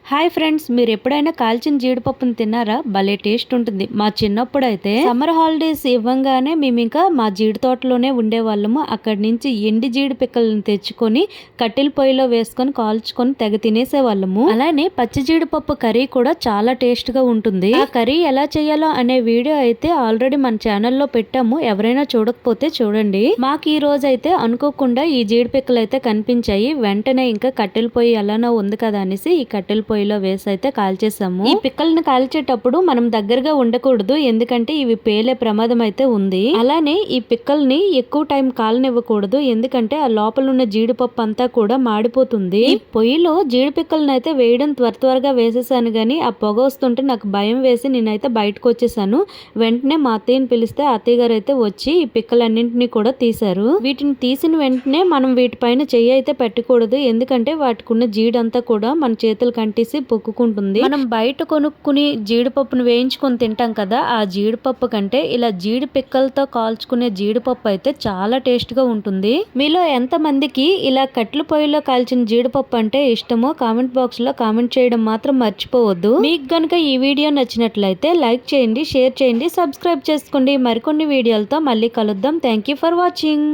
Hi friends, మీరు ఎప్పుడైనా కాల్చిన జీడిపప్పును తిన్నారా? భలే టేస్ట్ ఉంటుంది. మా చిన్నప్పుడు అయితే సమ్మర్ హాలిడేస్ ఇవ్వంగానే మేము ఇంకా మా జీడి తోటలోనే ఉండేవాళ్ళము. అక్కడి నుంచి ఎండి జీడి పిక్కలను తెచ్చుకొని కట్టెల పొయ్యిలో వేసుకొని కాల్చుకొని తెగ తినేసేవాళ్ళము. అలానే పచ్చి జీడిపప్పు కర్రీ కూడా చాలా టేస్ట్ గా ఉంటుంది. ఆ కర్రీ ఎలా చేయాలో అనే వీడియో అయితే ఆల్రెడీ మన ఛానల్లో పెట్టాము. ఎవరైనా చూడకపోతే చూడండి. మాకు ఈ రోజు అయితే అనుకోకుండా ఈ జీడి పిక్కలు అయితే కనిపించాయి. వెంటనే ఇంకా కట్టెల పొయ్యి ఎలానో ఉంది కదా అనేసి ఈ కట్టెల పొయ్యిలో వేసి అయితే కాల్చేసాము. ఈ పిక్కల్ని కాల్చేటప్పుడు మనం దగ్గరగా ఉండకూడదు, ఎందుకంటే ఇవి పేలే ప్రమాదం అయితే ఉంది. అలానే ఈ పిక్కల్ని ఎక్కువ టైం కాలనివ్వకూడదు, ఎందుకంటే ఆ లోపల ఉన్న జీడిపప్పు అంతా కూడా మాడిపోతుంది. ఈ పొయ్యిలో జీడి పిక్కల్ని అయితే వేయడం త్వరగా వేసేసాను గానీ ఆ పొగ వస్తుంటే నాకు భయం వేసి నేనైతే బయటకు వచ్చేసాను. వెంటనే మా అత్తయ్యని పిలిస్తే అత్తయ్య గారు అయితే వచ్చి ఈ పిక్కలన్నింటినీ కూడా తీశారు. వీటిని తీసిన వెంటనే మనం వీటిపైన చెయ్యి అయితే పెట్టకూడదు, ఎందుకంటే వాటికి ఉన్న జీడంతా కూడా మన చేతులు కంటేసి పొక్కుకుంటుంది. మనం బయట కొనుక్కుని జీడిపప్పును వేయించుకొని తింటాం కదా, ఆ జీడిపప్పు కంటే ఇలా జీడి పిక్కలతో కాల్చుకునే జీడిపప్పు అయితే చాలా టేస్ట్ గా ఉంటుంది. మీలో ఎంత మందికి ఇలా కట్టెల పొయ్యిలో కాల్చిన జీడిపప్పు అంటే ఇష్టమో కామెంట్ బాక్స్ లో కామెంట్ చేయడం మాత్రం మర్చిపోవద్దు. మీకు గనుక ఈ వీడియో నచ్చినట్లయితే లైక్ చేయండి, షేర్ చేయండి, సబ్స్క్రైబ్ చేసుకోండి. మరికొన్ని వీడియోలతో మళ్ళీ కలుద్దాం. Thank you for watching.